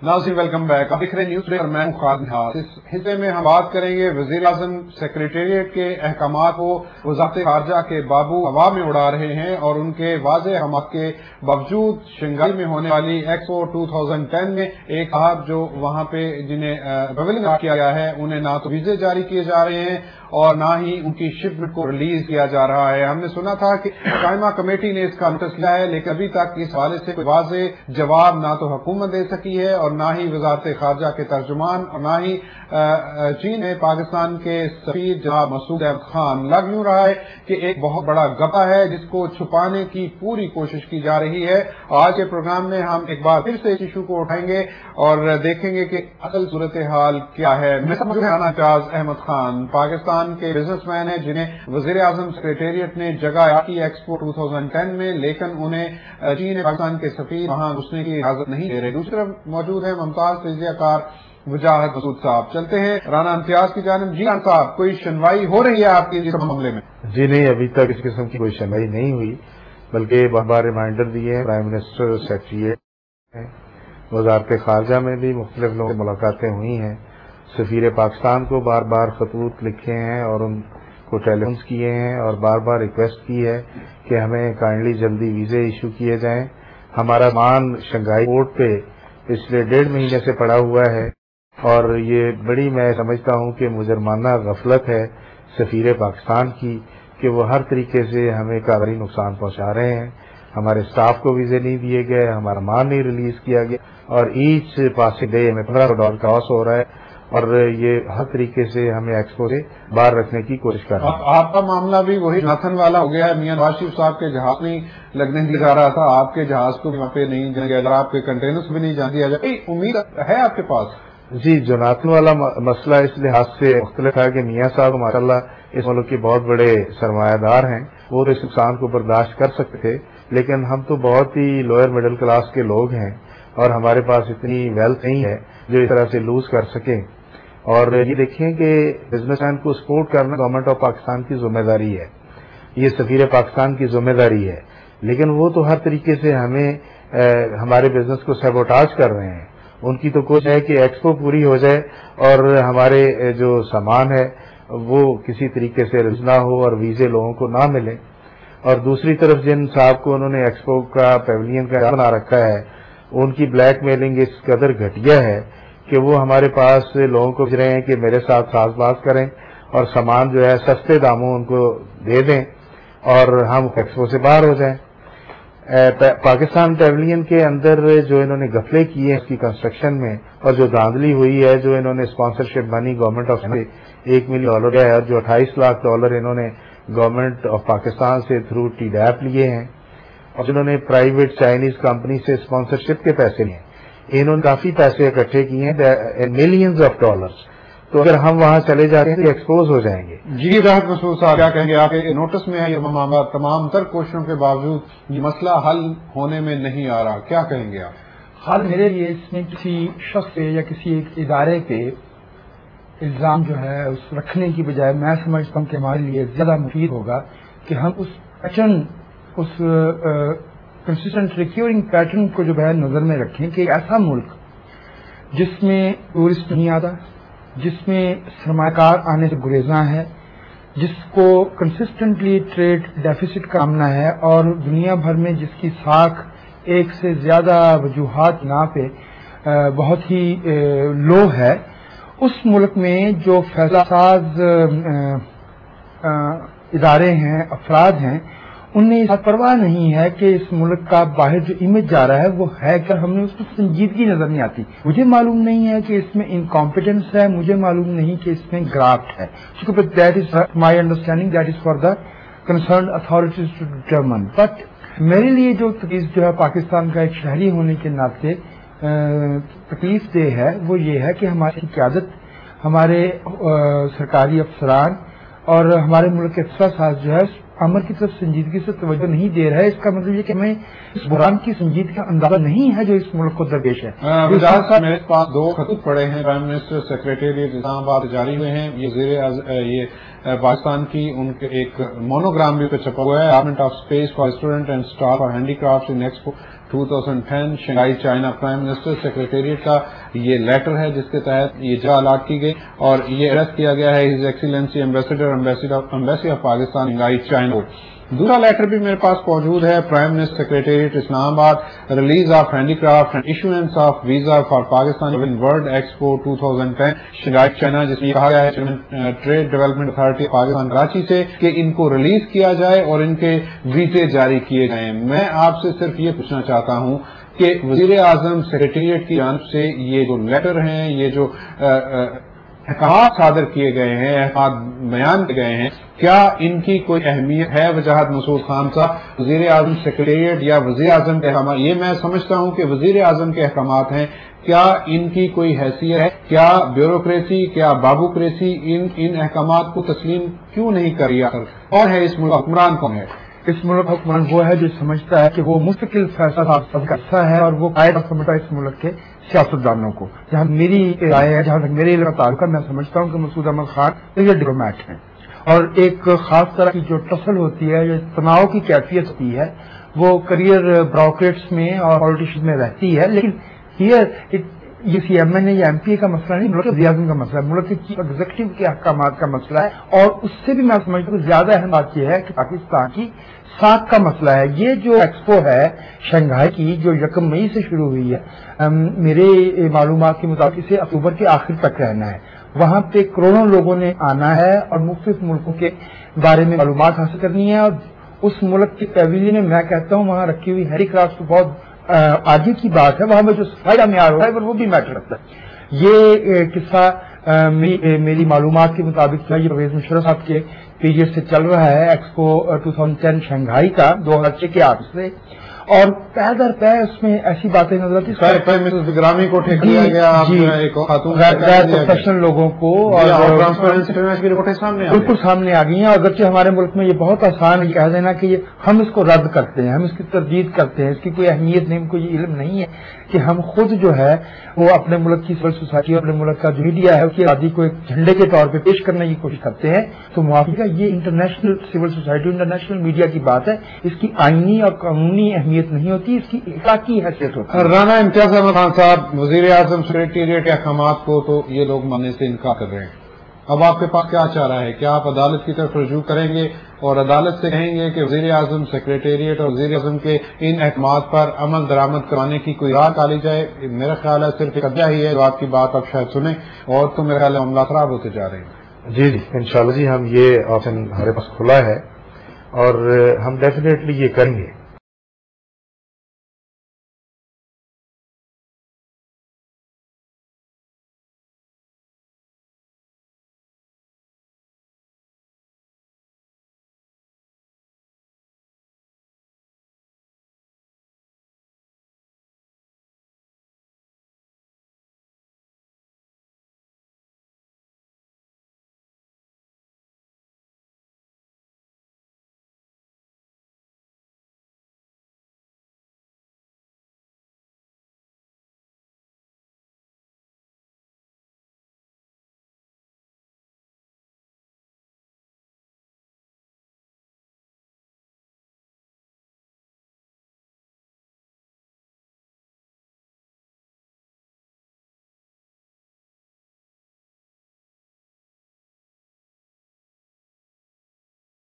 नाज़रीन welcome back. अब दिख रहे न्यूज़ डे और मैं खालिद हास। इस हिस्से में हम बात करेंगे वज़ीर आज़म सेक्रेटेरिएट के अहकामात को वज़ारत ख़ारजा के बाबू हवा में उड़ा रहे हैं और उनके वाज़ेह अहकामात के बावजूद शंघाई में होने वाली एक्सपो 2010 में एक साहब जो वहां पे जिन्हें पवेलियन किया गया है उन्हें ना तो वीजे जारी किए जा रहे हैं और ना ही उनकी शिपमेंट को रिलीज किया जा रहा है। हमने सुना था कि कायमा कमेटी ने इसका नोटिस लिया है, लेकिन अभी तक इस हवाले से कोई वाज़ेह जवाब ना तो हुकूमत दे सकी है और ना ही वज़ारत ख़ारजा के तर्जुमान और ना ही चीन ने पाकिस्तान के सफीर जनाब मसूद अहमद खान। लग यूं रहा है कि एक बहुत बड़ा गप्पा है जिसको छुपाने की पूरी कोशिश की जा रही है। आज के प्रोग्राम में हम एक बार फिर से इस इशू को उठाएंगे और देखेंगे कि असल सूरत हाल क्या है। मैं समझ राना एजाज अहमद खान पाकिस्तान के बिजनेसमैन है जिन्हें वज़ीर आज़म सेक्रेटेरिएट ने जगह की एक्सपो 2010 में, लेकिन उन्हें चीन पाकिस्तान के सफीर वहां घुसने की इजाजत नहीं दे रहे। दूसरी तरफ मौजूद है मुमताज तजियाकार वजाहत मसूद साहब। चलते हैं राना इम्तियाज की जानिब। जी साहब, कोई सुनवाई हो रही है आपकी इस मामले में? जी नहीं, अभी तक इस किस्म की कोई सुनवाई नहीं हुई, बल्कि बार बार रिमाइंडर दिए हैं। प्राइम मिनिस्टर सेक्रेटेरिएट वजारत ख़ारजा में भी मुख्तलिफ लोगों से मुलाकातें हुई हैं। सफीर पाकिस्तान को बार बार खतूत लिखे हैं और उनको टेलीफोन किए हैं और बार बार रिक्वेस्ट की है कि हमें काइंडली जल्दी वीजे इशू किए जाएं। हमारा मान शंघाई पोर्ट पे पिछले 1.5 महीने से पड़ा हुआ है और ये बड़ी मैं समझता हूं कि मुजरमाना गफलत है सफीर पाकिस्तान की कि वो हर तरीके से हमें कारोबारी नुकसान पहुंचा रहे हैं। हमारे स्टाफ को वीजे नहीं दिए गए, हमारा माल नहीं रिलीज किया गया और ईच पासिंग डे हमें $1500 का लॉस हो रहा है और ये हर तरीके से हमें एक्सपो से बाहर रखने की कोशिश कर रहे हैं। आपका मामला भी वही नाथन वाला हो गया है। मियां नवाज शरीफ साहब के जहाज नहीं लगने दिया जा रहा था, आपके जहाज को वहां पे नहीं जाने दिया जा रहा, आपके कंटेनर्स भी नहीं जाने दिया जा रहा। उम्मीद है आपके पास? जी, जोनाथन वाला मसला इस लिहाज से मुख्तलिफ है कि मियां साहब माशाल्लाह इस मुल्क के बहुत बड़े सरमायादार हैं, वो इस नुकसान को बर्दाश्त कर सकते थे, लेकिन हम तो बहुत ही लोअर मिडिल क्लास के लोग हैं और हमारे पास इतनी वेल्थ नहीं है जो इस तरह से लूज कर सकें। और ये देखें कि बिजनेसमैन को सपोर्ट करना गवर्नमेंट ऑफ पाकिस्तान की जिम्मेदारी है, ये सफीर पाकिस्तान की जिम्मेदारी है, लेकिन वो तो हर तरीके से हमें हमारे बिजनेस को सैबोटाज कर रहे हैं। उनकी तो कोशिश है कि एक्सपो पूरी हो जाए और हमारे जो सामान है वो किसी तरीके से रिलीज ना हो और वीजे लोगों को ना मिले। और दूसरी तरफ जिन साहब को उन्होंने एक्सपो का पेविलियन का बना रखा है, उनकी ब्लैक मेलिंग इस कदर घटिया है कि वो हमारे पास लोगों को भेज रहे हैं कि मेरे साथ साजबाज करें और सामान जो है सस्ते दामों उनको दे दें और हम एक्सपो से बाहर हो जाएं। पाकिस्तान पेविलियन के अंदर जो इन्होंने गफले किए हैं इसकी कंस्ट्रक्शन में और जो धांधली हुई है, जो इन्होंने sponsorship money government of $1 million है और जो $28 लाख इन्होंने गवर्नमेंट ऑफ पाकिस्तान से थ्रू TDAP लिए हैं और जिन्होंने प्राइवेट चाइनीज कंपनी से स्पॉन्सरशिप के पैसे लिए, इन्होंने काफी पैसे इकट्ठे किए हैं, $मिलियंस ऑफ डॉलर्स। तो अगर हम वहां चले जाते हैं तो एक्सपोज हो जाएंगे। जी राहत मसूद साहब, क्या कहेंगे? आपके नोटिस में है ये मामला, तमाम तर कोशिशों के बावजूद ये मसला हल होने में नहीं आ रहा, क्या कहेंगे आप? हाल मेरे लिए इसमें किसी शख्स पे या किसी एक इदारे पे इल्जाम जो है उस रखने की बजाय मैं समझता हूँ कि हमारे लिए ज्यादा मुफीद होगा कि हम उस पैटर्न, उस कंसिस्टेंट रिक्यूरिंग पैटर्न को जो है नजर में रखें कि एक ऐसा मुल्क जिसमें टूरिस्ट नहीं आता, जिसमें सरमाकार आने से गुरेजा है, जिसको कंसिस्टेंटली ट्रेड डेफिसिट का सामना है और दुनिया भर में जिसकी साख एक से ज्यादा वजूहात ना पे बहुत ही लो है, उस मुल्क में जो फैसलासाज इदारे हैं, अफराद हैं, उन्हें इस परवाह नहीं है कि इस मुल्क का बाहर जो इमेज जा रहा है वो है क्या, हमें उसमें संजीदगी नजर नहीं आती। मुझे मालूम नहीं है कि इसमें इनकॉम्पिटेंस है, मुझे मालूम नहीं कि इसमें ग्राफ्ट है, क्योंकि that is my understanding, that is for the concern authorities to determine. But मेरे लिए जो तकलीफ जो है पाकिस्तान का एक शहरी होने के नाते तकलीफ दे है वो ये है कि हमारी क़यादत, हमारे सरकारी अफसरान और हमारे मुल्क के अफसर जो है अमर की तरफ संजीदगी से तवज्जो नहीं दे रहा है। इसका मतलब ये कि हमें इस बुरान की संजीदगी का अंदाजा नहीं है जो इस मुल्क को दरपेश है। वज़ारत साहब, मेरे पास 2 खतूत पड़े हैं प्राइम मिनिस्टर सेक्रेटेरिएट इस्लामाबाद जारी हुए हैं। ये पाकिस्तान की, उनके एक मोनोग्राम भी पे छपा हुआ है, department of space for student and staff for handicraft in expo 2010 Shanghai China. Prime minister secretariat का ये लेटर है जिसके तहत ये जगह अलाट की गई और ये एड्रेस किया गया है his excellency embassy of Pakistan Shanghai China. दूसरा लेटर भी मेरे पास मौजूद है, prime minister secretariat Islamabad, release of handicraft and issuance of visa for Pakistan in world expo 2010 Shanghai China, जिसमें कहा गया है trade development authority Pakistan Karachi से कि इनको रिलीज किया जाए और इनके वीजे जारी किए जाएं। मैं आपसे सिर्फ ये पूछना चाहता हूं कि वजीर आजम सेक्रेटेरिएट की जानिब से ये जो लेटर हैं, ये जो अहकाम सादर किए गए हैं, अहकाम बयान किए गए हैं, क्या इनकी कोई अहमियत है? वजाहत मसूद खान साहब, वजीर आजम सेक्रेटेरिएट या वजीर आजम के अहकाम, ये मैं समझता हूं कि वजीर आजम के अहकाम हैं, क्या इनकी कोई हैसियत है? क्या ब्यूरोक्रेसी, क्या बाबूक्रेसी इन अहकाम को तस्लीम क्यों नहीं कर रही? कौन है इस मुल्क हुक्मरान? कौन है इस मुल्क हुक्मरान? वो है जो समझता है कि वो मुस्तकिल फैसला करता है और वो कायदा समझता है इस मुल्क के सियासतदानों को। जहां मेरी राय है, जहां तक मेरे इल्म का ताल्लुक है, मैं समझता हूं कि मसूद अहमद खान ये डिप्लोमैट हैं और एक खास तरह की जो टसल होती है, जो तनाव की कैफियत होती है, वो करियर ब्यूरोक्रेट्स में और पॉलिटिशियन में रहती है। लेकिन हियर ये सीएमएन या एमपीए का मसला नहीं, मुल्क वज़ीर आज़म का मसला है, मुल्क के चीफ एग्जीक्यूटिव के अहकाम का मसला है। और उससे भी मैं समझता हूँ ज्यादा अहम बात यह है कि पाकिस्तान की साख का मसला है। ये जो एक्सपो है शंघाई की, जो 1 मई से शुरू हुई है, मेरे मालूमात के मुताबिक इसे अक्टूबर के आखिर तक रहना है। वहां पे करोड़ों लोगों ने आना है और मुख्तलिफ मुल्कों के बारे में मालूमात हासिल करनी है। और उस मुल्क के पैविलियन में मैं कहता हूँ वहां रखी हुई हैंडीक्राफ्ट तो बहुत आगे की बात है, वहां में जो सफाई का म्यार हो रहा है वो भी मैटर रखता है। ये किस्सा मेरी मालूमात के मुताबिक ये परवेज मुशर्रफ साहब के पीरियड से चल रहा है, एक्सपो 2010 शंघाई का 2006 के आगे से, और पै दर पै उसमें ऐसी बातें नजर आती है। ग्रामी को ठेका दिया गया, गैर प्रोफेशनल लोगों को, और ट्रांसपेरेंसी की रिपोर्टें सामने बिल्कुल सामने आ गई हैं। अगरचे हमारे मुल्क में ये बहुत आसान है कह देना कि हम इसको रद्द करते हैं, हम इसकी तरदीद करते हैं, इसकी कोई अहमियत नहीं, हमको ये इल्म नहीं है कि हम खुद जो है वो अपने मुल्क की सिविल सोसाइटी, अपने मुल्क का जो मीडिया है उसकी आज़ादी को एक झंडे के तौर पे पेश करने की कोशिश करते हैं। तो मुआफ़ी का ये international civil society, international media की बात है, इसकी आईनी और कानूनी अहमियत नहीं होती, इसकी इखलाकी हैसियत होती है। राना इम्तियाज अहमद खान साहब, वजीर आजम सेक्रेटेरिएट के अहकाम को तो ये लोग मानने से इनकार कर रहे हैं, अब आपके पास क्या चारा है? क्या आप अदालत की तरफ रजू करेंगे और अदालत से कहेंगे कि वजीर आजम सेक्रेटेरिएट और वजीर आजम के इन अहकाम पर अमल दरामद कराने की कोई राह डाली जाए? मेरा ख्याल है सिर्फ एक अध्याय ही है, बात की बात आप शायद सुने, और तो मेरा ख्याल है मामला खराब होते जा रहे हैं। जी इंशाल्लाह जी, हम ये ऑप्शन हमारे पास खुला है और हम डेफिनेटली ये करेंगे।